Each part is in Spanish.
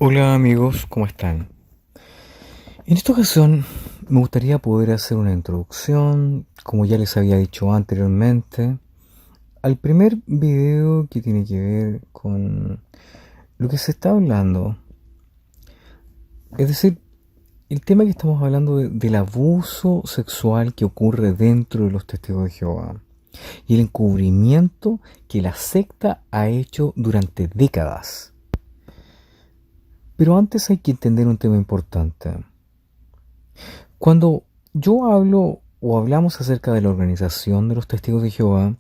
Hola amigos, ¿cómo están? En esta ocasión me gustaría poder hacer una introducción, como ya les había dicho anteriormente, al primer video que tiene que ver con lo que se está hablando. Es decir, el tema que estamos hablando del abuso sexual que ocurre dentro de los testigos de Jehová y el encubrimiento que la secta ha hecho durante décadas. Pero antes hay que entender un tema importante. Cuando yo hablo o hablamos acerca de la organización de los testigos de Jehová,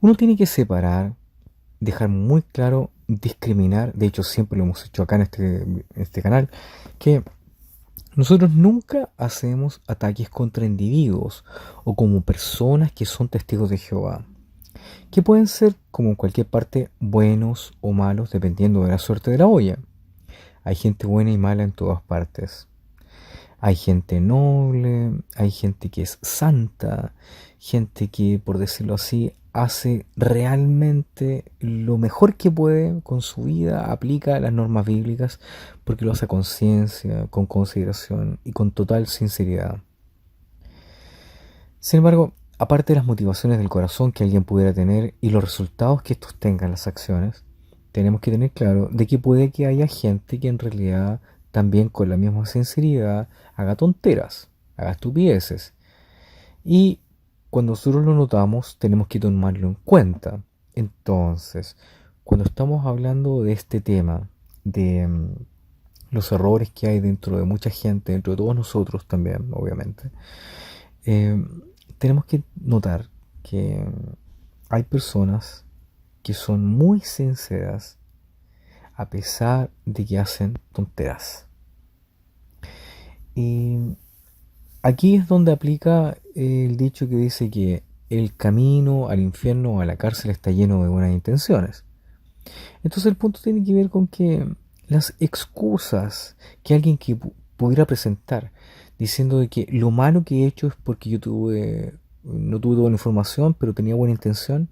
uno tiene que separar, dejar muy claro, discriminar, de hecho siempre lo hemos hecho acá en este canal, que nosotros nunca hacemos ataques contra individuos o como personas que son testigos de Jehová, que pueden ser, como en cualquier parte, buenos o malos dependiendo de la suerte de la olla. Hay gente buena y mala en todas partes. Hay gente noble, hay gente que es santa, gente que, por decirlo así, hace realmente lo mejor que puede con su vida, aplica las normas bíblicas porque lo hace a conciencia, con consideración y con total sinceridad. Sin embargo, aparte de las motivaciones del corazón que alguien pudiera tener y los resultados que estos tengan las acciones, tenemos que tener claro de que puede que haya gente que en realidad también con la misma sinceridad haga tonteras, haga estupideces. Y cuando nosotros lo notamos, tenemos que tomarlo en cuenta. Entonces, cuando estamos hablando de este tema, de los errores que hay dentro de mucha gente, dentro de todos nosotros también, obviamente, eh, tenemos que notar que hay personas que son muy sinceras a pesar de que hacen tonteras. Y aquí es donde aplica el dicho que dice que el camino al infierno o a la cárcel está lleno de buenas intenciones. Entonces el punto tiene que ver con que las excusas que alguien que pudiera presentar diciendo de que lo malo que he hecho es porque no tuve toda la información, pero tenía buena intención,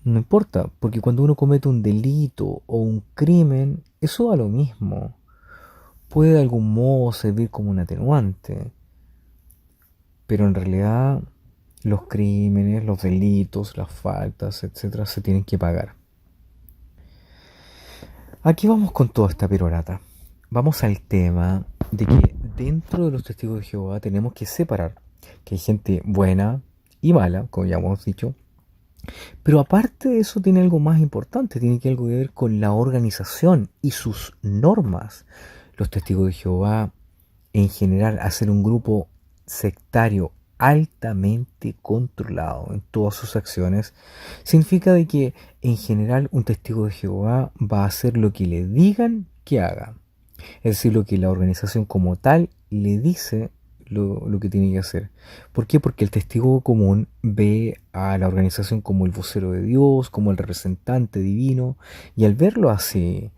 no importa, porque cuando uno comete un delito o un crimen, eso da lo mismo. Puede de algún modo servir como un atenuante, pero en realidad los crímenes, los delitos, las faltas, etcétera, se tienen que pagar. Aquí vamos con toda esta perorata. Vamos al tema de que dentro de los testigos de Jehová tenemos que separar que hay gente buena y mala, como ya hemos dicho, pero aparte de eso tiene algo más importante, tiene que algo que ver con la organización y sus normas. Los testigos de Jehová, en general, hacer un grupo sectario altamente controlado en todas sus acciones, significa de que en general un testigo de Jehová va a hacer lo que le digan que haga. Es decir, lo que la organización como tal le dice lo que tiene que hacer. ¿Por qué? Porque el testigo común ve a la organización como el vocero de Dios, como el representante divino, y al verlo así,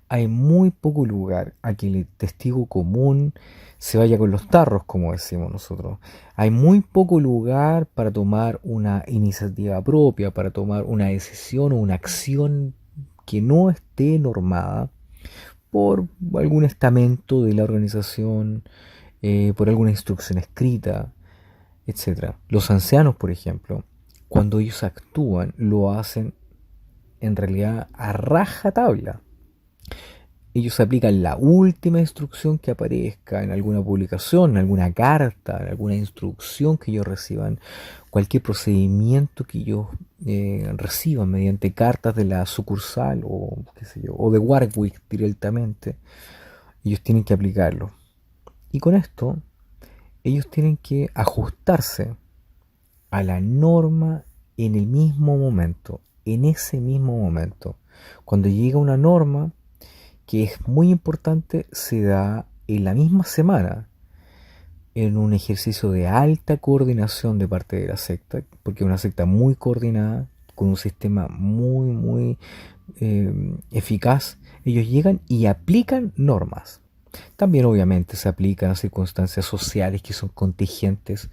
hay muy poco lugar a que el testigo común se vaya con los tarros, como decimos nosotros. Hay muy poco lugar para tomar una iniciativa propia, para tomar una decisión o una acción que no esté normada por algún estamento de la organización, por alguna instrucción escrita, etcétera. Los ancianos, por ejemplo, cuando ellos actúan, lo hacen en realidad a rajatabla. Ellos aplican la última instrucción que aparezca en alguna publicación, en alguna carta, en alguna instrucción que ellos reciban, cualquier procedimiento que ellos reciban mediante cartas de la sucursal o qué sé yo, o de Warwick directamente, ellos tienen que aplicarlo. Y con esto, ellos tienen que ajustarse a la norma en el mismo momento, en ese mismo momento. Cuando llega una norma que es muy importante, se da en la misma semana, en un ejercicio de alta coordinación de parte de la secta, porque es una secta muy coordinada, con un sistema muy eficaz. Ellos llegan y aplican normas. También obviamente se aplican a circunstancias sociales que son contingentes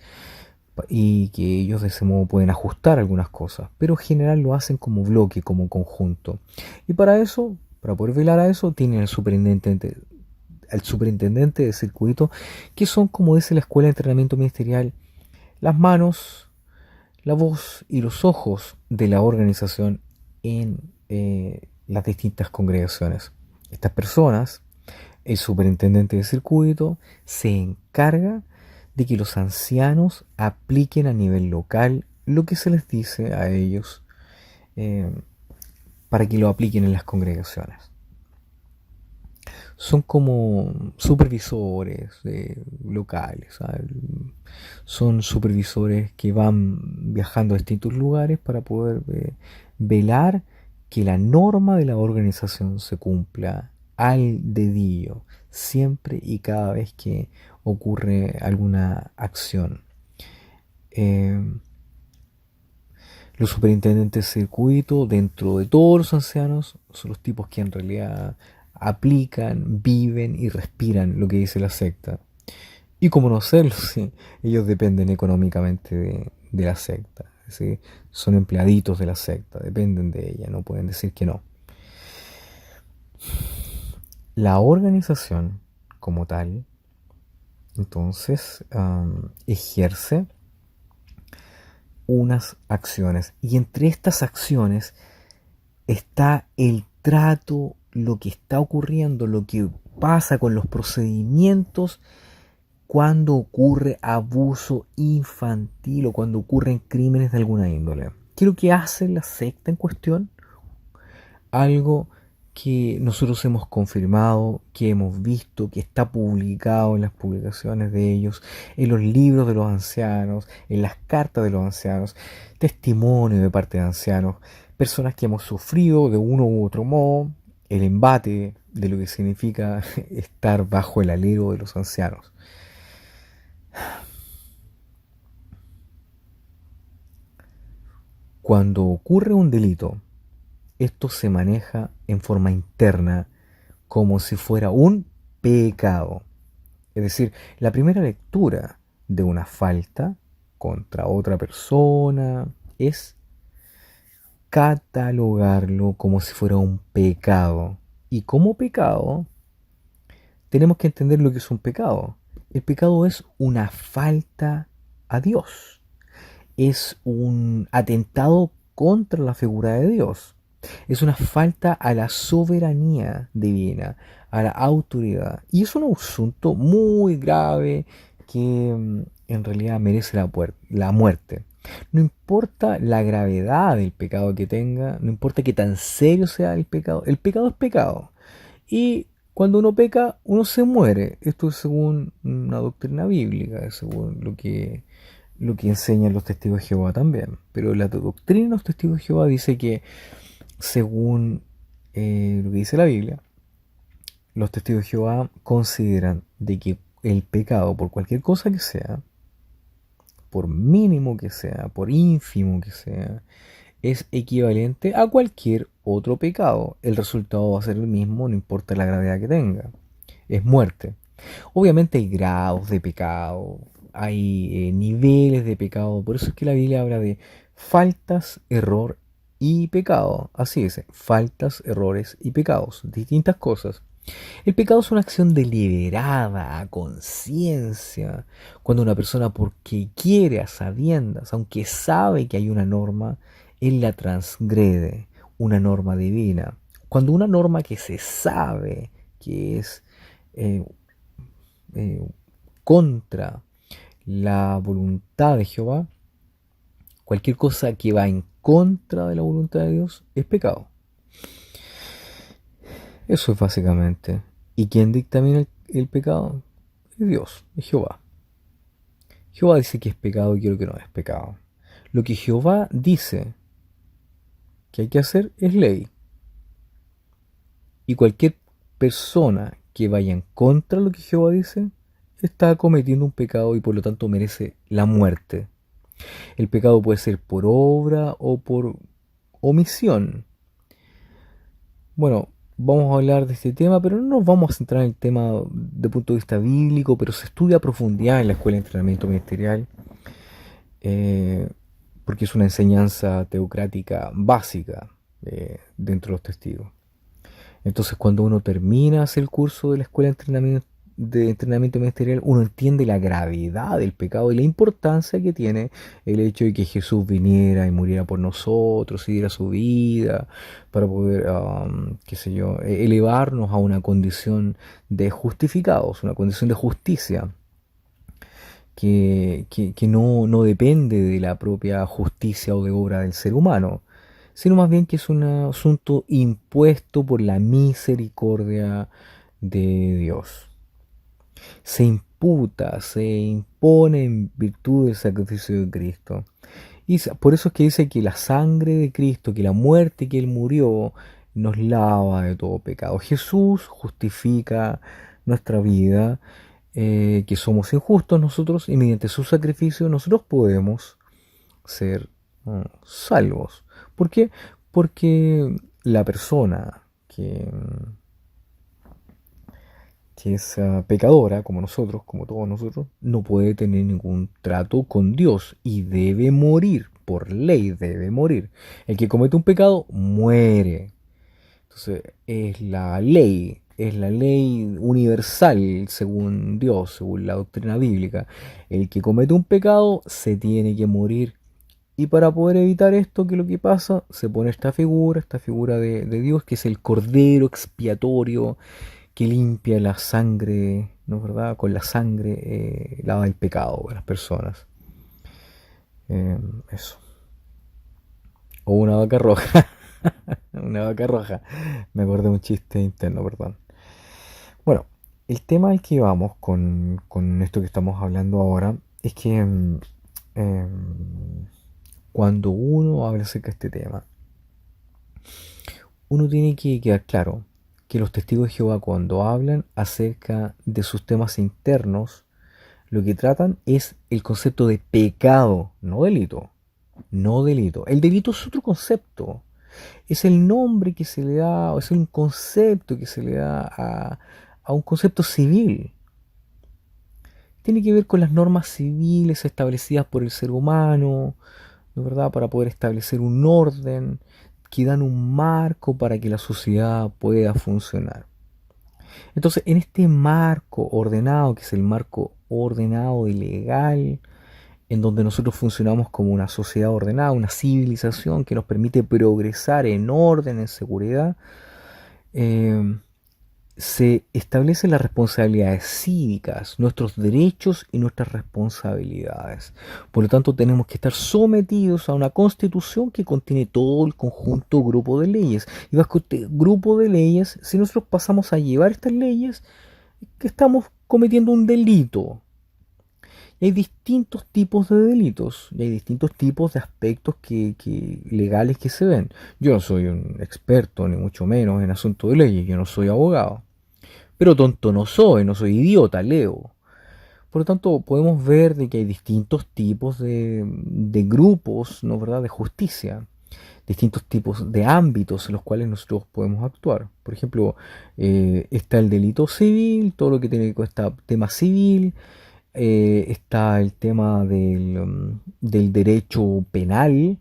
y que ellos de ese modo pueden ajustar algunas cosas, pero en general lo hacen como bloque, como conjunto. Y para eso Para poder velar a eso, tienen al superintendente de circuito, que son, como dice la Escuela de Entrenamiento Ministerial, las manos, la voz y los ojos de la organización en las distintas congregaciones. Estas personas, el superintendente de circuito, se encarga de que los ancianos apliquen a nivel local lo que se les dice a ellos eh, para que lo apliquen en las congregaciones. Son como supervisores locales, ¿sabes? Son supervisores que van viajando a distintos lugares para poder velar que la norma de la organización se cumpla al dedillo, siempre y cada vez que ocurre alguna acción. Eh, los superintendentes de circuito, dentro de todos los ancianos, son los tipos que en realidad aplican, viven y respiran lo que dice la secta. Y como no hacerlo, sí, ellos dependen económicamente de la secta. ¿Sí? Son empleaditos de la secta, dependen de ella, no pueden decir que no. La organización como tal, entonces, ejerce unas acciones. Y entre estas acciones está el trato, lo que está ocurriendo, lo que pasa con los procedimientos cuando ocurre abuso infantil o cuando ocurren crímenes de alguna índole. ¿Qué es lo que hace la secta en cuestión? Algo que nosotros hemos confirmado, que hemos visto, que está publicado en las publicaciones de ellos, en los libros de los ancianos, en las cartas de los ancianos, testimonio de parte de ancianos, personas que hemos sufrido de uno u otro modo el embate de lo que significa estar bajo el alero de los ancianos. Cuando ocurre un delito, esto se maneja en forma interna como si fuera un pecado. Es decir, la primera lectura de una falta contra otra persona es catalogarlo como si fuera un pecado. Y como pecado, tenemos que entender lo que es un pecado. El pecado es una falta a Dios. Es un atentado contra la figura de Dios. Es una falta a la soberanía divina, a la autoridad. Y es un asunto muy grave que en realidad merece la muerte. No importa la gravedad del pecado que tenga, no importa qué tan serio sea el pecado es pecado. Y cuando uno peca, uno se muere. Esto es según una doctrina bíblica, es según lo que enseñan los testigos de Jehová también. Pero la doctrina de los testigos de Jehová dice que, según lo que dice la Biblia, los testigos de Jehová consideran de que el pecado, por cualquier cosa que sea, por mínimo que sea, por ínfimo que sea, es equivalente a cualquier otro pecado. El resultado va a ser el mismo, no importa la gravedad que tenga. Es muerte. Obviamente hay grados de pecado, hay niveles de pecado, por eso es que la Biblia habla de faltas, error y pecado. Así dice, faltas, errores y pecados, distintas cosas. El pecado es una acción deliberada, a conciencia, cuando una persona, porque quiere a sabiendas, aunque sabe que hay una norma, él la transgrede, una norma divina. Cuando una norma que se sabe que es eh, eh, contra la voluntad de Jehová, cualquier cosa que va en contra de la voluntad de Dios es pecado. Eso es básicamente. ¿Y quién dictamina el pecado? Es Dios, es Jehová. Jehová dice que es pecado y quiero que no es pecado. Lo que Jehová dice que hay que hacer es ley. Y cualquier persona que vaya en contra de lo que Jehová dice está cometiendo un pecado y por lo tanto merece la muerte. El pecado puede ser por obra o por omisión. Bueno, vamos a hablar de este tema, pero no nos vamos a centrar en el tema de punto de vista bíblico, pero se estudia a profundidad en la Escuela de Entrenamiento Ministerial, eh, porque es una enseñanza teocrática básica dentro de los testigos. Entonces, cuando uno termina el curso de la escuela de entrenamiento ministerial, uno entiende la gravedad del pecado y la importancia que tiene el hecho de que Jesús viniera y muriera por nosotros y diera su vida para poder, qué sé yo, elevarnos a una condición de justificados, una condición de justicia que no depende de la propia justicia o de obra del ser humano, sino más bien que es un asunto impuesto por la misericordia de Dios. Se imputa, se impone en virtud del sacrificio de Cristo. Y por eso es que dice que la sangre de Cristo, que la muerte que Él murió, nos lava de todo pecado. Jesús justifica nuestra vida, que somos injustos nosotros, y mediante su sacrificio nosotros podemos ser salvos. ¿Por qué? Porque la persona que es pecadora, como nosotros, como todos nosotros, no puede tener ningún trato con Dios y debe morir, por ley debe morir. El que comete un pecado muere. Entonces es la ley universal según Dios, según la doctrina bíblica. El que comete un pecado se tiene que morir. Y para poder evitar esto, ¿qué es lo que pasa? Se pone esta figura de Dios, que es el cordero expiatorio que limpia la sangre, ¿no es verdad? Con la sangre lava el pecado de las personas. Eso. O una vaca roja. Una vaca roja. Me acordé de un chiste interno, perdón. Bueno, el tema al que vamos con esto que estamos hablando ahora es que cuando uno habla acerca de este tema, uno tiene que quedar claro que los testigos de Jehová, cuando hablan acerca de sus temas internos, lo que tratan es el concepto de pecado, no delito. No delito. El delito es otro concepto. Es el nombre que se le da, o es un concepto que se le da a un concepto civil. Tiene que ver con las normas civiles establecidas por el ser humano, ¿no es verdad? Para poder establecer un orden que dan un marco para que la sociedad pueda funcionar. Entonces, en este marco ordenado, que es el marco ordenado y legal, en donde nosotros funcionamos como una sociedad ordenada, una civilización que nos permite progresar en orden, en seguridad, eh, se establecen las responsabilidades cívicas, nuestros derechos y nuestras responsabilidades. Por lo tanto, tenemos que estar sometidos a una constitución que contiene todo el conjunto grupo de leyes. Y bajo este grupo de leyes, si nosotros pasamos a llevar estas leyes, que estamos cometiendo un delito. Y hay distintos tipos de delitos, y hay distintos tipos de aspectos legales que se ven. Yo no soy un experto, ni mucho menos, en asuntos de leyes, yo no soy abogado. Pero tonto no soy, no soy idiota, leo. Por lo tanto, podemos ver de que hay distintos tipos de grupos, ¿no verdad?, de justicia, distintos tipos de ámbitos en los cuales nosotros podemos actuar. Por ejemplo, está el delito civil, todo lo que tiene que ver con este tema civil, está el tema del derecho penal,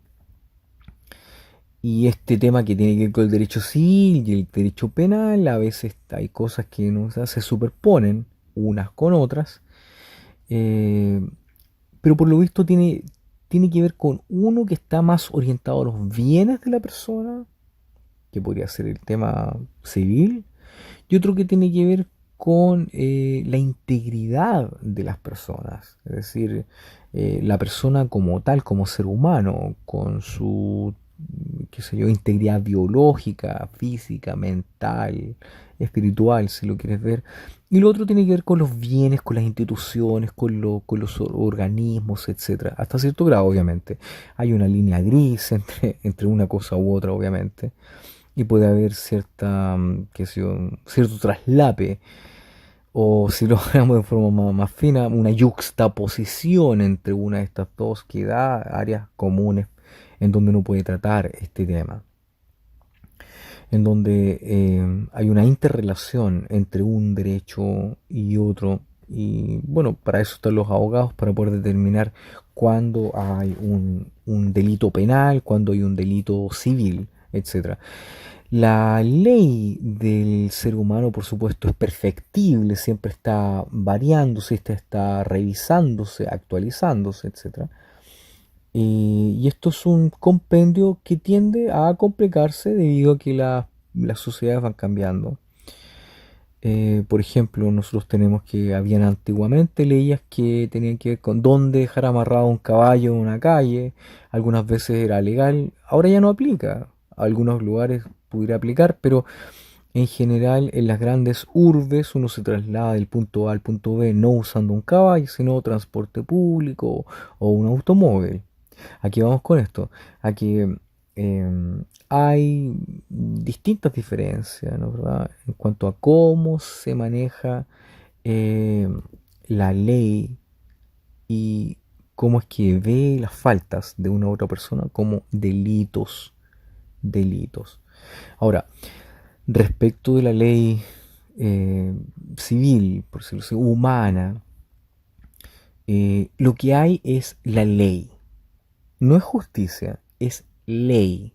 y este tema que tiene que ver con el derecho civil y el derecho penal, a veces hay cosas que no se superponen unas con otras, eh, pero por lo visto tiene que ver con uno que está más orientado a los bienes de la persona, que podría ser el tema civil, y otro que tiene que ver con la integridad de las personas, es decir, la persona como tal, como ser humano, con su, qué sé yo, integridad biológica, física, mental, espiritual, si lo quieres ver. Y lo otro tiene que ver con los bienes, con las instituciones, con los organismos, etcétera. Hasta cierto grado, obviamente. Hay una línea gris entre una cosa u otra, obviamente. Y puede haber cierta, qué sé yo, cierto traslape, o si lo hablamos de forma más fina, una yuxtaposición entre una de estas dos que da áreas comunes en donde uno puede tratar este tema, en donde hay una interrelación entre un derecho y otro. Y bueno, para eso están los abogados, para poder determinar cuándo hay un delito penal, cuándo hay un delito civil, etcétera. La ley del ser humano, por supuesto, es perfectible, siempre está variándose, está revisándose, actualizándose, etcétera. Y esto es un compendio que tiende a complicarse debido a que las sociedades van cambiando. Por ejemplo, nosotros tenemos que habían antiguamente leyes que tenían que ver con dónde dejar amarrado un caballo en una calle. Algunas veces era legal, ahora ya no aplica. A algunos lugares pudiera aplicar, pero en general en las grandes urbes uno se traslada del punto A al punto B no usando un caballo, sino transporte público o un automóvil. Aquí vamos con esto, a que hay distintas diferencias, ¿no? ¿Verdad? En cuanto a cómo se maneja eh, la ley y cómo es que ve las faltas de una u otra persona como delitos, delitos. Ahora, respecto de la ley eh, civil, por decirlo así, humana, lo que hay es la ley. No es justicia, es ley.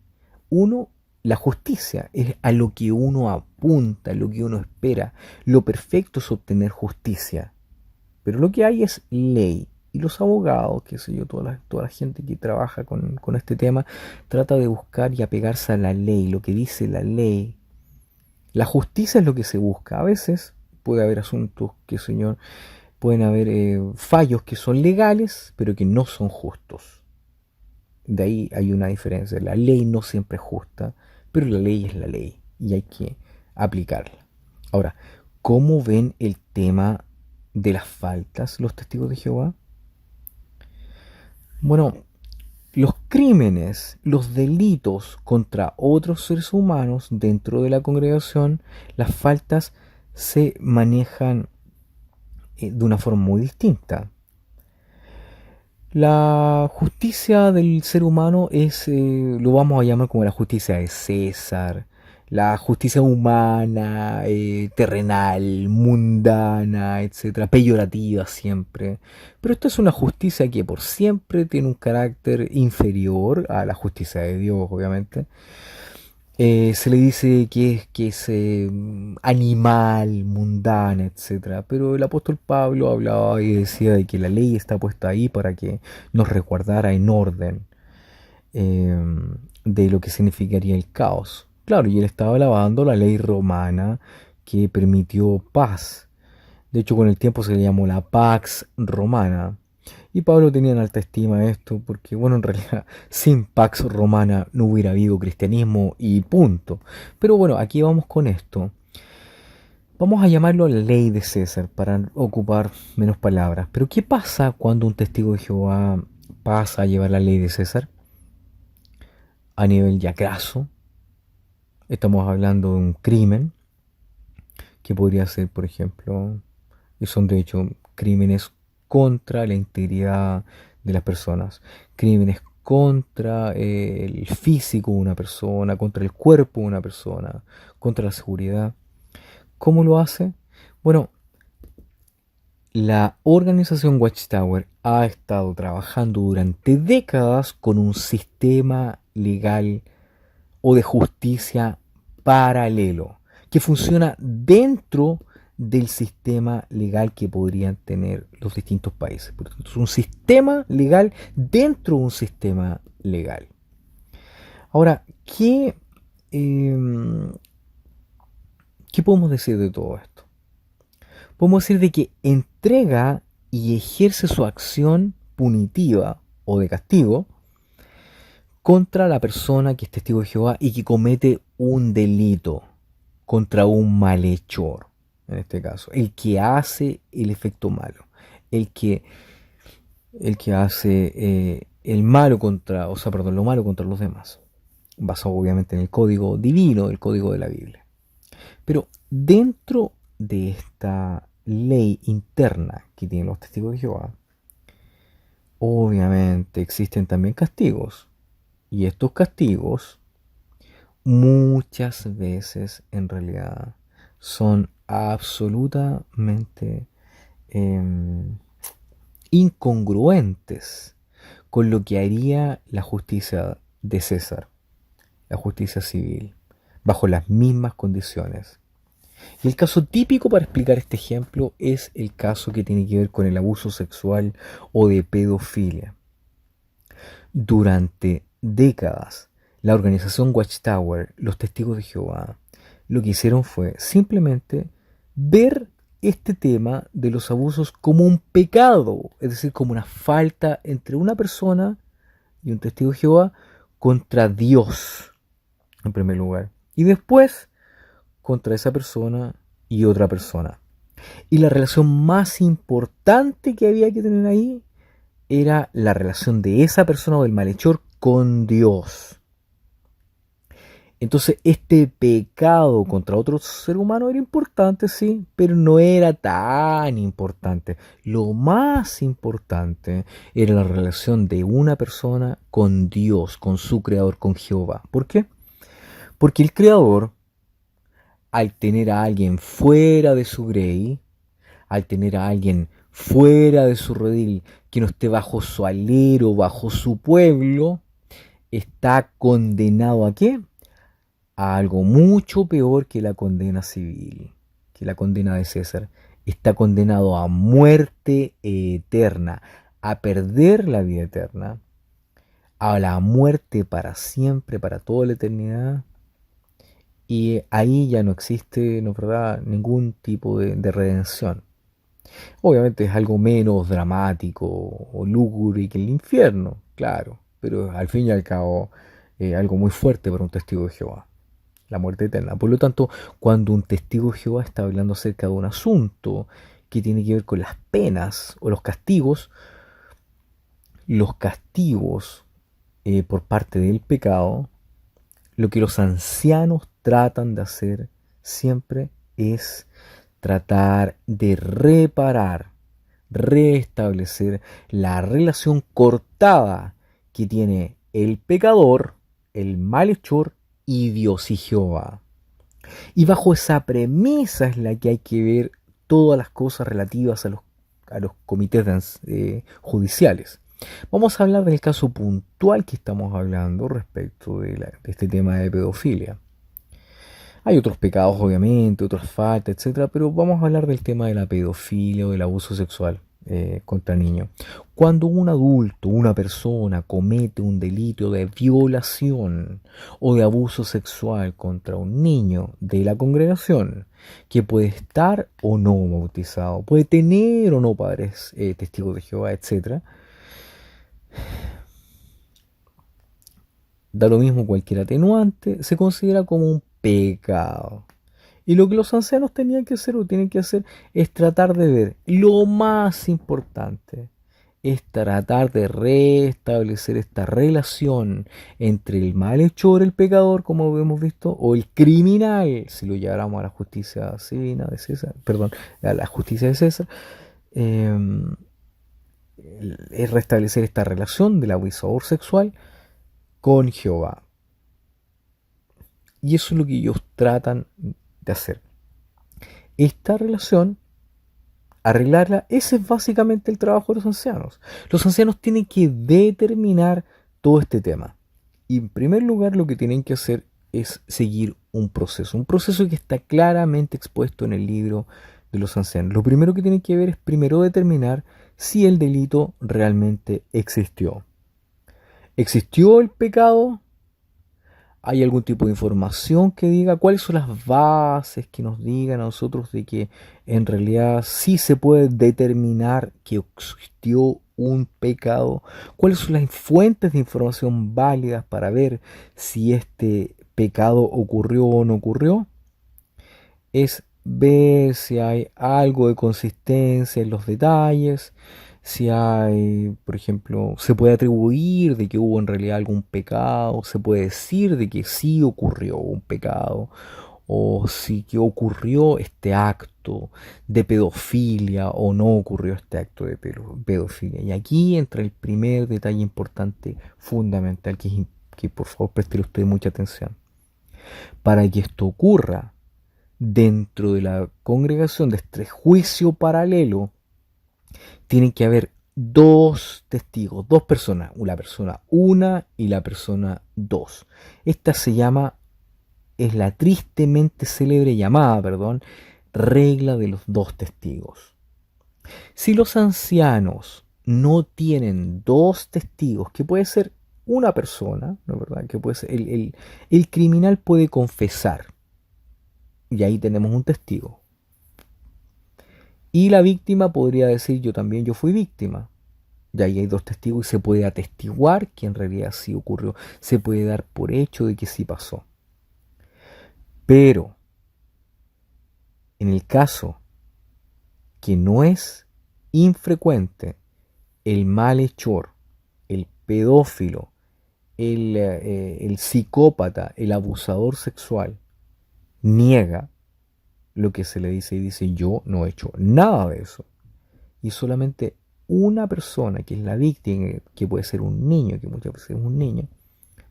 Uno, la justicia es a lo que uno apunta, lo que uno espera. Lo perfecto es obtener justicia. Pero lo que hay es ley. Y los abogados, qué sé yo, toda la gente que trabaja con este tema, trata de buscar y apegarse a la ley, lo que dice la ley. La justicia es lo que se busca. A veces puede haber asuntos que, señor, pueden haber fallos que son legales, pero que no son justos. De ahí hay una diferencia. La ley no siempre es justa, pero la ley es la ley y hay que aplicarla. Ahora, ¿cómo ven el tema de las faltas los testigos de Jehová? Bueno, los crímenes, los delitos contra otros seres humanos dentro de la congregación, las faltas se manejan de una forma muy distinta. La justicia del ser humano es, lo vamos a llamar como la justicia de César, la justicia humana, terrenal, mundana, etcétera, peyorativa siempre. Pero esta es una justicia que por siempre tiene un carácter inferior a la justicia de Dios, obviamente. Se le dice que es animal, mundana, etcétera. Pero el apóstol Pablo hablaba y decía de que la ley está puesta ahí para que nos resguardara en orden eh, de lo que significaría el caos. Claro, y él estaba alabando la ley romana que permitió paz. De hecho, con el tiempo se le llamó la Pax Romana. Y Pablo tenía en alta estima esto porque, bueno, en realidad sin Pax Romana no hubiera habido cristianismo y punto. Pero bueno, aquí vamos con esto. Vamos a llamarlo la ley de César para ocupar menos palabras. Pero ¿qué pasa cuando un testigo de Jehová pasa a llevar la ley de César a nivel ya graso? Estamos hablando de un crimen que podría ser, por ejemplo, y son de hecho crímenes contra la integridad de las personas, crímenes contra el físico de una persona, contra el cuerpo de una persona, contra la seguridad. ¿Cómo lo hace? Bueno, la organización Watchtower ha estado trabajando durante décadas con un sistema legal o de justicia paralelo que funciona dentro del sistema legal que podrían tener los distintos países. Por tanto, es un sistema legal dentro de un sistema legal. Ahora, eh, ¿qué podemos decir de todo esto? Podemos decir de que entrega y ejerce su acción punitiva o de castigo contra la persona que es testigo de Jehová y que comete un delito contra un malhechor, en este caso, el que hace el efecto malo, el que, el que hace el malo contra, o sea, perdón, lo malo contra los demás, basado obviamente en el código divino, el código de la Biblia. Pero dentro de esta ley interna que tienen los testigos de Jehová, obviamente existen también castigos. Y estos castigos muchas veces en realidad son absolutamente eh, incongruentes con lo que haría la justicia de César, la justicia civil. bajo las mismas condiciones. Y el caso típico para explicar este ejemplo es el caso que tiene que ver con el abuso sexual o de pedofilia. Durante décadas, la organización Watchtower, los Testigos de Jehová, lo que hicieron fue simplemente ver este tema de los abusos como un pecado, es decir, como una falta entre una persona y un testigo de Jehová contra Dios, en primer lugar, y después contra esa persona y otra persona. Y la relación más importante que había que tener ahí era la relación de esa persona o del malhechor con Dios. Entonces este pecado contra otro ser humano era importante, sí, pero no era tan importante. Lo más importante era la relación de una persona con Dios, con su creador, con Jehová. ¿Por qué? Porque el creador, al tener a alguien fuera de su grey, al tener a alguien fuera de su redil, que no esté bajo su alero, bajo su pueblo, está condenado ¿a qué? A algo mucho peor que la condena civil, que la condena de César. Está condenado a muerte eterna, a perder la vida eterna, a la muerte para siempre, para toda la eternidad. Y ahí ya no existe, no es verdad, ningún tipo de redención. Obviamente es algo menos dramático o lúgubre que el infierno, claro, pero al fin y al cabo algo muy fuerte para un testigo de Jehová, la muerte eterna. Por lo tanto, cuando un testigo de Jehová está hablando acerca de un asunto que tiene que ver con las penas o los castigos por parte del pecado, lo que los ancianos tratan de hacer siempre es tratar de reparar, restablecer la relación cortada que tiene el pecador, el malhechor y Dios y Jehová. Y bajo esa premisa es la que hay que ver todas las cosas relativas a los comités judiciales. Vamos a hablar del caso puntual que estamos hablando respecto de este tema de pedofilia. Hay otros pecados, obviamente, otras faltas, etcétera, pero vamos a hablar del tema de la pedofilia o del abuso sexual contra niños. Cuando un adulto, una persona, comete un delito de violación o de abuso sexual contra un niño de la congregación, que puede estar o no bautizado, puede tener o no padres testigos de Jehová, etcétera, da lo mismo cualquier atenuante, se considera como un pecado. Y lo que los ancianos tenían que hacer o tienen que hacer es tratar de ver lo más importante, es tratar de restablecer esta relación entre el malhechor, el pecador, como hemos visto, o el criminal, si lo lleváramos a la justicia civil de César, perdón, a la justicia de César, eh, es restablecer esta relación del abusador sexual con Jehová. Y eso es lo que ellos tratan de hacer. Esta relación, arreglarla, ese es básicamente el trabajo de los ancianos. Los ancianos tienen que determinar todo este tema. Y en primer lugar lo que tienen que hacer es seguir un proceso que está claramente expuesto en el libro de los ancianos. Lo primero que tienen que ver es primero determinar si el delito realmente existió. ¿Existió el pecado? ¿Hay algún tipo de información que diga cuáles son las bases que nos digan a nosotros de que en realidad sí se puede determinar que existió un pecado? ¿Cuáles son las fuentes de información válidas para ver si este pecado ocurrió o no ocurrió? Es ver si hay algo de consistencia en los detalles, si hay, por ejemplo, se puede atribuir de que hubo en realidad algún pecado, se puede decir de que sí ocurrió un pecado, o si que ocurrió este acto de pedofilia o no ocurrió este acto de pedofilia. Y aquí entra el primer detalle importante, fundamental, que por favor presten ustedes mucha atención. Para que esto ocurra dentro de la congregación de este juicio paralelo, tienen que haber dos testigos, dos personas, la persona 1 y la persona 2. Esta se llama es la tristemente célebre llamada, regla de los dos testigos. Si los ancianos no tienen dos testigos, que puede ser una persona, ¿no es verdad? Que puede ser el criminal puede confesar, y ahí tenemos un testigo. Y la víctima podría decir, yo fui víctima. Y ahí hay dos testigos y se puede atestiguar que en realidad sí ocurrió. Se puede dar por hecho de que sí pasó. Pero, en el caso que no es infrecuente, el malhechor, el pedófilo, el psicópata, el abusador sexual, niega lo que se le dice y dice yo no he hecho nada de eso. Y solamente una persona, que es la víctima, que puede ser un niño, que muchas veces es un niño,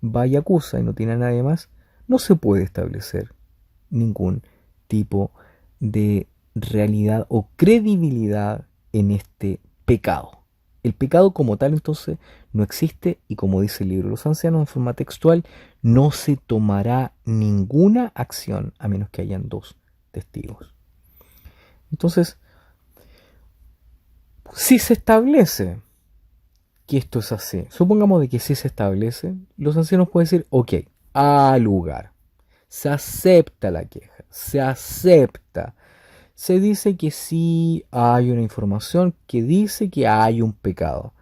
va y acusa y no tiene a nadie más, no se puede establecer ningún tipo de realidad o credibilidad en este pecado. El pecado como tal entonces no existe y como dice el libro de los ancianos en forma textual, no se tomará ninguna acción a menos que hayan dos testigos. Entonces, si se establece que esto es así, supongamos de que sí se establece, los ancianos pueden decir, ok, al lugar, se acepta la queja, se acepta, se dice que sí hay una información que dice que hay un pecado.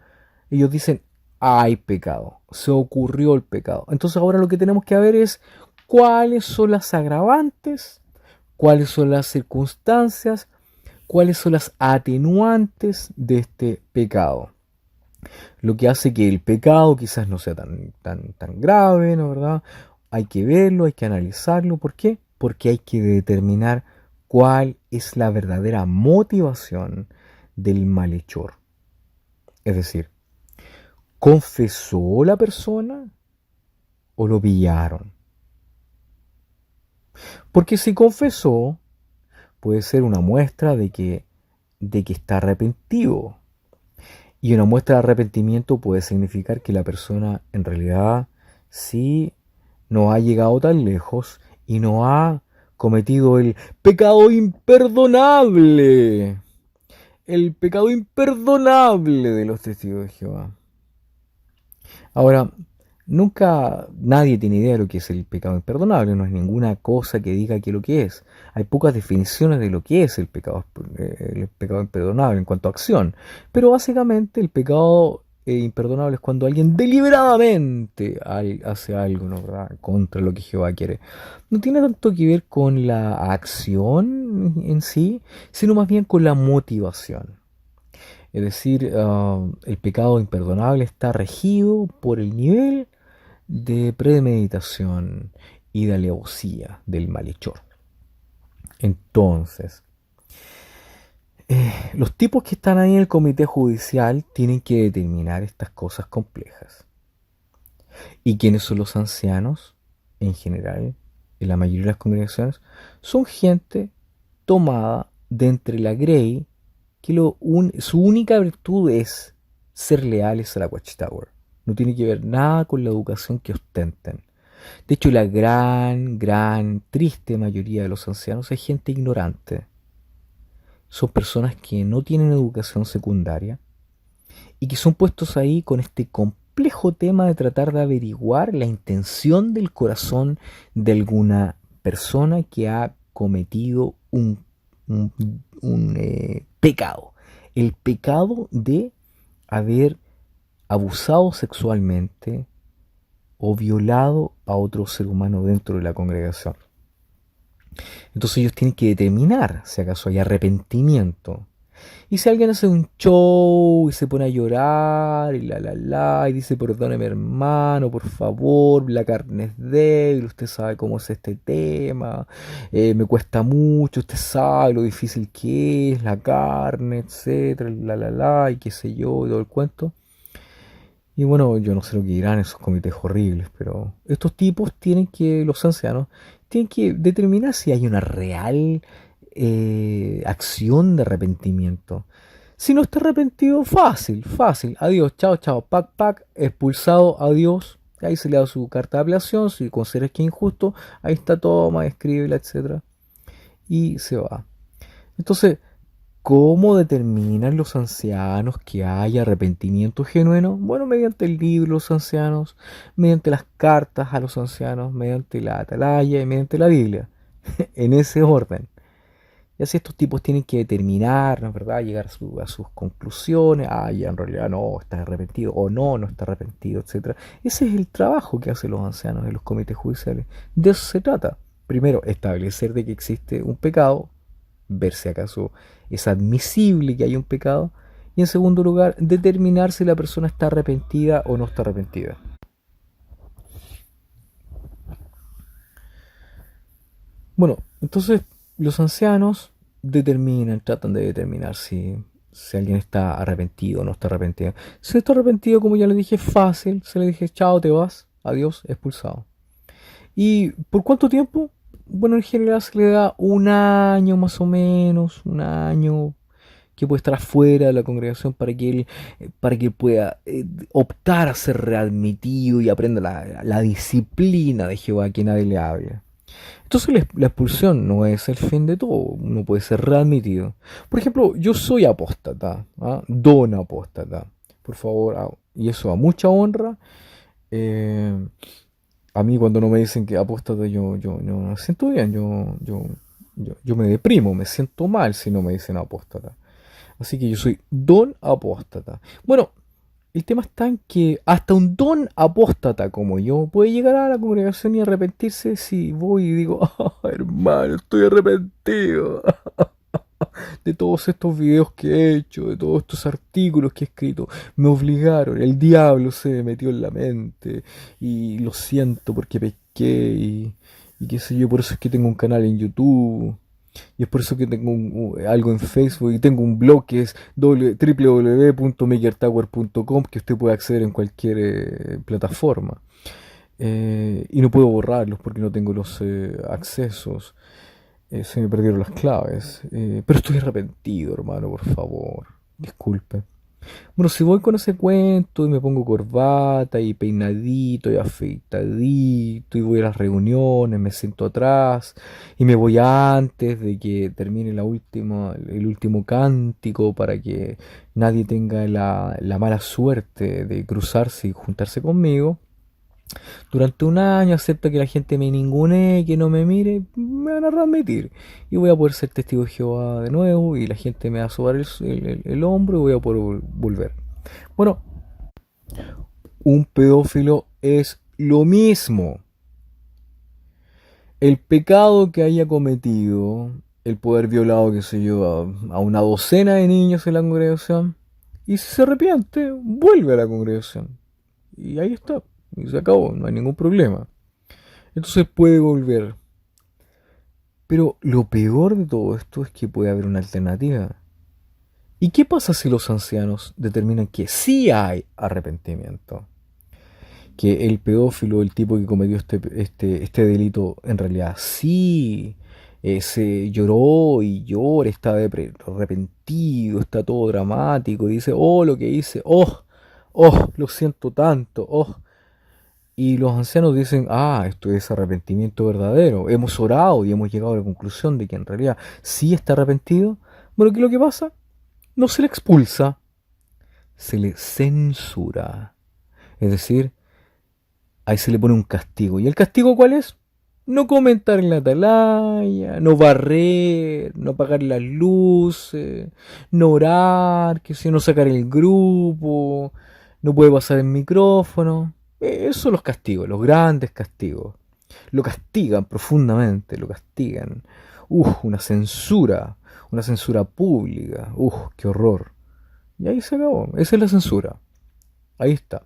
Ellos dicen, hay pecado, se ocurrió el pecado. Entonces ahora lo que tenemos que ver es cuáles son las agravantes, cuáles son las circunstancias, cuáles son las atenuantes de este pecado. Lo que hace que el pecado quizás no sea tan grave, ¿no es verdad? Hay que verlo, hay que analizarlo. ¿Por qué? Porque hay que determinar cuál es la verdadera motivación del malhechor. Es decir, ¿confesó la persona o lo pillaron? Porque si confesó, puede ser una muestra de que está arrepentido. Y una muestra de arrepentimiento puede significar que la persona en realidad sí no ha llegado tan lejos y no ha cometido el pecado imperdonable. El pecado imperdonable de los testigos de Jehová. Ahora, nunca nadie tiene idea de lo que es el pecado imperdonable, no es ninguna cosa que diga que lo que es. Hay pocas definiciones de lo que es el pecado imperdonable en cuanto a acción. Pero básicamente el pecado imperdonable es cuando alguien deliberadamente hace algo, ¿no? ¿Verdad? Contra lo que Jehová quiere. No tiene tanto que ver con la acción en sí, sino más bien con la motivación. Es decir, el pecado imperdonable está regido por el nivel de premeditación y de alevosía del malhechor. Entonces, los tipos que están ahí en el comité judicial tienen que determinar estas cosas complejas. ¿Y quiénes son los ancianos? En general, en la mayoría de las congregaciones, son gente tomada de entre la grey que su única virtud es ser leales a la Watchtower. No tiene que ver nada con la educación que ostenten. De hecho, la gran, triste mayoría de los ancianos es gente ignorante. Son personas que no tienen educación secundaria y que son puestos ahí con este complejo tema de tratar de averiguar la intención del corazón de alguna persona que ha cometido un pecado. El pecado de haber abusado sexualmente o violado a otro ser humano dentro de la congregación. Entonces ellos tienen que determinar si acaso hay arrepentimiento. Y si alguien hace un show y se pone a llorar y y dice perdóneme hermano, por favor, la carne es débil, usted sabe cómo es este tema, me cuesta mucho, usted sabe lo difícil que es la carne, etcétera, y qué sé yo, y todo el cuento. Y bueno, yo no sé lo que dirán esos comités horribles, pero estos tipos los ancianos, tienen que determinar si hay una real acción de arrepentimiento. Si no está arrepentido, fácil, adiós, chao, expulsado, adiós, ahí se le da su carta de apelación, si consideras que es injusto, ahí está, toma, escríbela, etcétera, y se va. Entonces, ¿cómo determinan los ancianos que hay arrepentimiento genuino? Bueno, mediante el libro de los ancianos, mediante las cartas a los ancianos, mediante la atalaya y mediante la Biblia, en ese orden. Y así estos tipos tienen que determinar, ¿no es verdad? Llegar a sus conclusiones. Ah, ya en realidad no, está arrepentido, o no, no está arrepentido, etcétera. Ese es el trabajo que hacen los ancianos en los comités judiciales. De eso se trata. Primero, establecer de que existe un pecado, ver si acaso es admisible que haya un pecado. Y en segundo lugar, determinar si la persona está arrepentida o no está arrepentida. Bueno, entonces los ancianos tratan de determinar si alguien está arrepentido o no está arrepentido. Si no está arrepentido, como ya le dije, fácil. Se le dije, chao, te vas, adiós, expulsado. ¿Y por cuánto tiempo? Bueno, en general se le da un año más o menos, un año que puede estar afuera de la congregación para que él pueda optar a ser readmitido y aprenda la disciplina de Jehová, que nadie le hable. Entonces la expulsión no es el fin de todo, uno puede ser readmitido. Por ejemplo, yo soy apóstata, ¿ah? Don apóstata, por favor, y eso a mucha honra. eh, a mí cuando no me dicen que apóstata yo no me siento bien, yo me deprimo, me siento mal si no me dicen apóstata. Así que yo soy don apóstata. Bueno, el tema está en que hasta un don apóstata como yo puede llegar a la congregación y arrepentirse si voy y digo, "Ah, hermano, estoy arrepentido de todos estos videos que he hecho, de todos estos artículos que he escrito. Me obligaron, el diablo se me metió en la mente y lo siento porque pequé y qué sé yo, por eso es que tengo un canal en YouTube. Y es por eso que tengo algo en Facebook y tengo un blog que es www.makertower.com que usted puede acceder en cualquier plataforma. Y no puedo borrarlos porque no tengo los accesos. Se me perdieron las claves. Pero estoy arrepentido, hermano, por favor. Disculpe. Bueno, si voy con ese cuento y me pongo corbata y peinadito y afeitadito y voy a las reuniones, me siento atrás y me voy antes de que termine el último cántico para que nadie tenga la mala suerte de cruzarse y juntarse conmigo. Durante un año acepto que la gente me ningunee, que no me mire, me van a readmitir. Y voy a poder ser testigo de Jehová de nuevo y la gente me va a sobar el hombro y voy a poder volver. Bueno, un pedófilo es lo mismo. El pecado que haya cometido, el poder violado, qué sé yo, a una docena de niños en la congregación, y si se arrepiente, vuelve a la congregación. Y ahí está, y se acabó, no hay ningún problema. Entonces puede volver. Pero lo peor de todo esto es que puede haber una alternativa. ¿Y qué pasa si los ancianos determinan que sí hay arrepentimiento? Que el pedófilo, el tipo que cometió este delito, en realidad sí se lloró y llora, está arrepentido, está todo dramático, y dice, oh, lo que hice, oh, oh, lo siento tanto, oh. Y los ancianos dicen, ah, esto es arrepentimiento verdadero. Hemos orado y hemos llegado a la conclusión de que en realidad sí está arrepentido. Bueno, ¿qué es lo que pasa? No se le expulsa, se le censura. Es decir, ahí se le pone un castigo. ¿Y el castigo cuál es? No comentar en la atalaya, no barrer, no apagar las luces, no orar, que si no sacar el grupo, no puede pasar el micrófono. Esos son los castigos, los grandes castigos. Lo castigan profundamente, lo castigan. Una censura pública. Qué horror. Y ahí se acabó. Esa es la censura. Ahí está.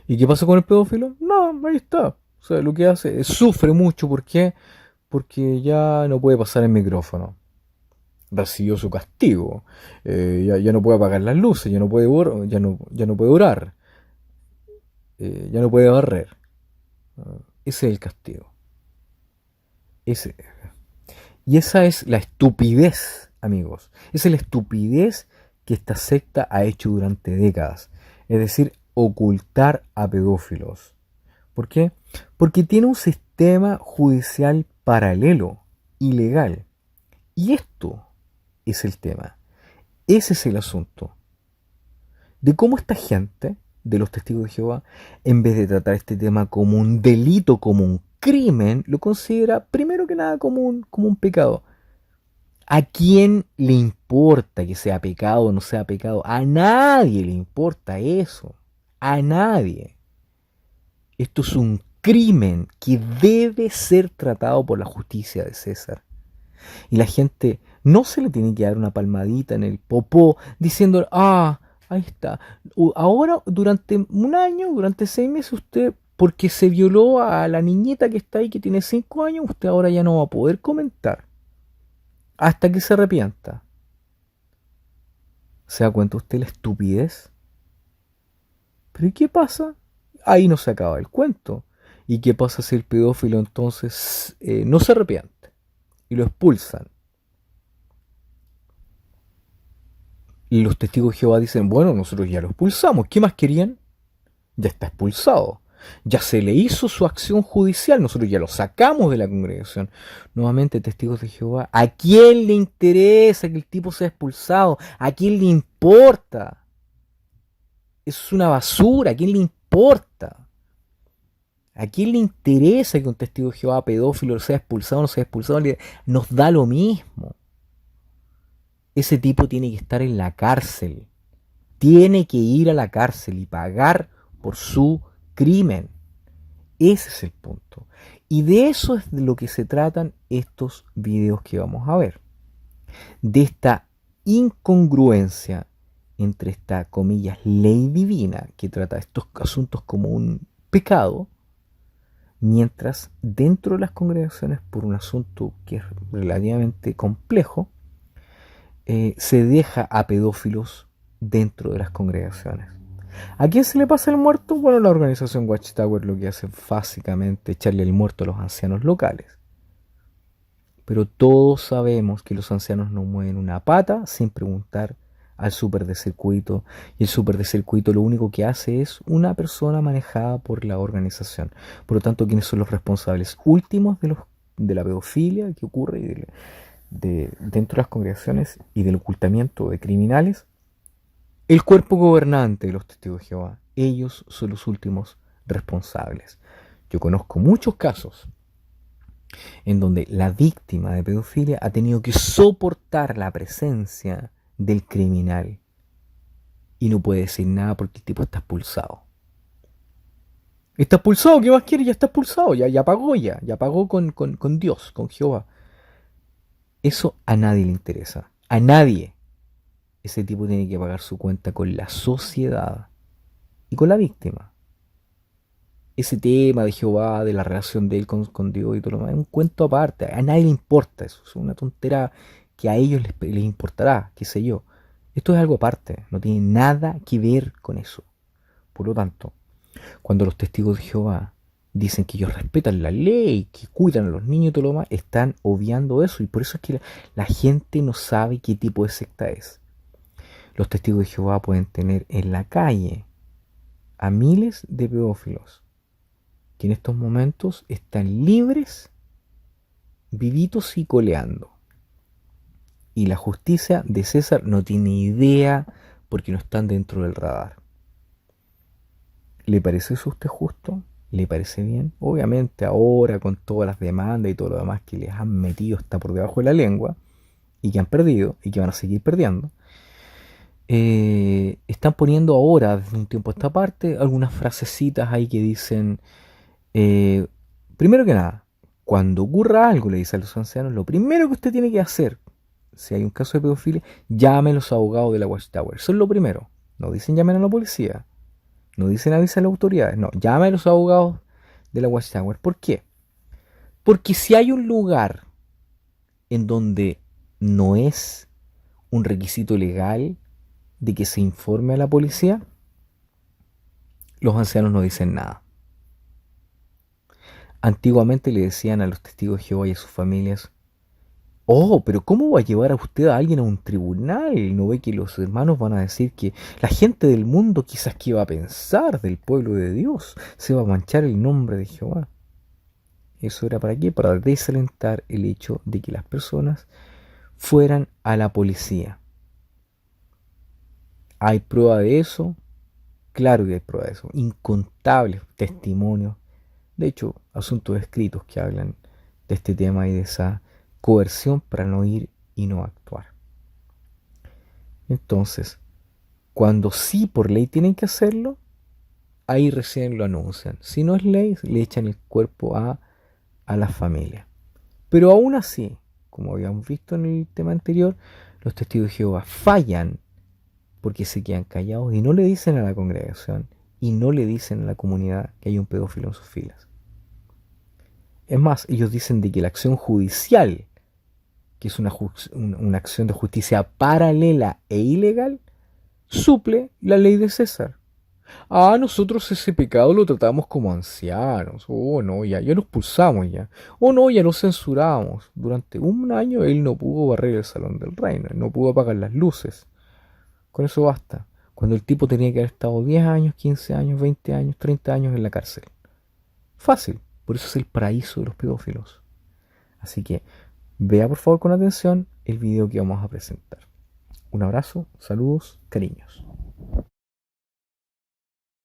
¿Y qué pasa con el pedófilo? No, ahí está. O sea, lo que hace es sufre mucho. ¿Por qué? Porque ya no puede pasar el micrófono. Recibió su castigo. Ya no puede apagar las luces, ya no puede orar, ya no puede barrer. Ese es el castigo. Ese. Y esa es la estupidez, amigos. Esa es la estupidez que esta secta ha hecho durante décadas. Es decir, ocultar a pedófilos. ¿Por qué? Porque tiene un sistema judicial paralelo, ilegal. Y esto es el tema. Ese es el asunto. De cómo esta gente, de los testigos de Jehová, en vez de tratar este tema como un delito, como un crimen, lo considera primero que nada como un pecado. ¿A quién le importa que sea pecado o no sea pecado? A nadie le importa eso. A nadie. Esto es un crimen que debe ser tratado por la justicia de César. Y la gente no se le tiene que dar una palmadita en el popó diciendo, ahí está. Ahora, durante un año, durante 6 meses, usted, porque se violó a la niñita que está ahí, que tiene 5 años, usted ahora ya no va a poder comentar. Hasta que se arrepienta. ¿Se da cuenta usted la estupidez? ¿Pero y qué pasa? Ahí no se acaba el cuento. ¿Y qué pasa si el pedófilo entonces no se arrepiente y lo expulsan? Y los testigos de Jehová dicen, bueno, nosotros ya lo expulsamos. ¿Qué más querían? Ya está expulsado. Ya se le hizo su acción judicial. Nosotros ya lo sacamos de la congregación. Nuevamente, testigos de Jehová. ¿A quién le interesa que el tipo sea expulsado? ¿A quién le importa? Eso es una basura. ¿A quién le importa? ¿A quién le interesa que un testigo de Jehová pedófilo sea expulsado o no sea expulsado? Nos da lo mismo. Ese tipo tiene que estar en la cárcel. Tiene que ir a la cárcel y pagar por su crimen. Ese es el punto. Y de eso es de lo que se tratan estos videos que vamos a ver. De esta incongruencia entre esta, comillas, ley divina que trata estos asuntos como un pecado, mientras dentro de las congregaciones, por un asunto que es relativamente complejo, se deja a pedófilos dentro de las congregaciones. ¿A quién se le pasa el muerto? Bueno, la organización Watchtower lo que hace es básicamente echarle el muerto a los ancianos locales. Pero todos sabemos que los ancianos no mueven una pata sin preguntar al súper de circuito. Y el súper de circuito lo único que hace es una persona manejada por la organización. Por lo tanto, ¿quiénes son los responsables últimos de la pedofilia que ocurre dentro de las congregaciones y del ocultamiento de criminales? El cuerpo gobernante de los testigos de Jehová. Ellos son los últimos responsables. Yo conozco muchos casos en donde la víctima de pedofilia ha tenido que soportar la presencia del criminal y no puede decir nada porque el tipo está expulsado. Está expulsado, ¿qué más quiere? Ya está expulsado, ya pagó con Dios, con Jehová. Eso a nadie le interesa, a nadie. Ese tipo tiene que pagar su cuenta con la sociedad y con la víctima. Ese tema de Jehová, de la relación de él con Dios y todo lo demás, es un cuento aparte. A nadie le importa eso. Es una tontera que a ellos les importará, qué sé yo. Esto es algo aparte, no tiene nada que ver con eso. Por lo tanto, cuando los testigos de Jehová dicen que ellos respetan la ley, que cuidan a los niños y todo lo demás, están obviando eso. Y por eso es que la gente no sabe qué tipo de secta es. Los testigos de Jehová pueden tener en la calle a miles de pedófilos que en estos momentos están libres, vivitos y coleando. Y la justicia de César no tiene idea porque no están dentro del radar. ¿Le parece eso a usted justo? ¿Le parece bien? Obviamente ahora con todas las demandas y todo lo demás que les han metido hasta por debajo de la lengua y que han perdido y que van a seguir perdiendo, están poniendo ahora, desde un tiempo a esta parte, algunas frasecitas ahí que dicen, primero que nada, cuando ocurra algo, le dice a los ancianos, lo primero que usted tiene que hacer, si hay un caso de pedofilia, llame a los abogados de la Watchtower. Eso es lo primero. No dicen llamen a la policía, no dicen avisen a las autoridades, no, llame a los abogados de la Watchtower. ¿Por qué? Porque si hay un lugar en donde no es un requisito legal de que se informe a la policía, los ancianos no dicen nada. Antiguamente le decían a los testigos de Jehová y a sus familias, Oh, pero ¿cómo va a llevar a usted a alguien a un tribunal? ¿No ve que los hermanos van a decir que la gente del mundo quizás qué va a pensar del pueblo de Dios? Se va a manchar el nombre de Jehová. ¿Eso era para qué? Para desalentar el hecho de que las personas fueran a la policía. ¿Hay prueba de eso? Claro que hay prueba de eso. Incontables testimonios. De hecho, asuntos escritos que hablan de este tema y de esa coerción para no ir y no actuar. Entonces, cuando sí por ley tienen que hacerlo, ahí recién lo anuncian. Si no es ley, le echan el cuerpo a la familia. Pero aún así, como habíamos visto en el tema anterior, los testigos de Jehová fallan porque se quedan callados y no le dicen a la congregación y no le dicen a la comunidad que hay un pedófilo en sus filas. Es más, ellos dicen de que la acción judicial, que es una acción de justicia paralela e ilegal, suple la ley de César. Ah, nosotros ese pecado lo tratamos como ancianos. Oh, no, ya lo expulsamos ya. Oh, no, ya lo censuramos. Durante un año él no pudo barrer el salón del reino, no pudo apagar las luces. Con eso basta. Cuando el tipo tenía que haber estado 10 años, 15 años, 20 años, 30 años en la cárcel. Fácil. Por eso es el paraíso de los pedófilos. Así que vea por favor con atención el video que vamos a presentar. Un abrazo, saludos, cariños.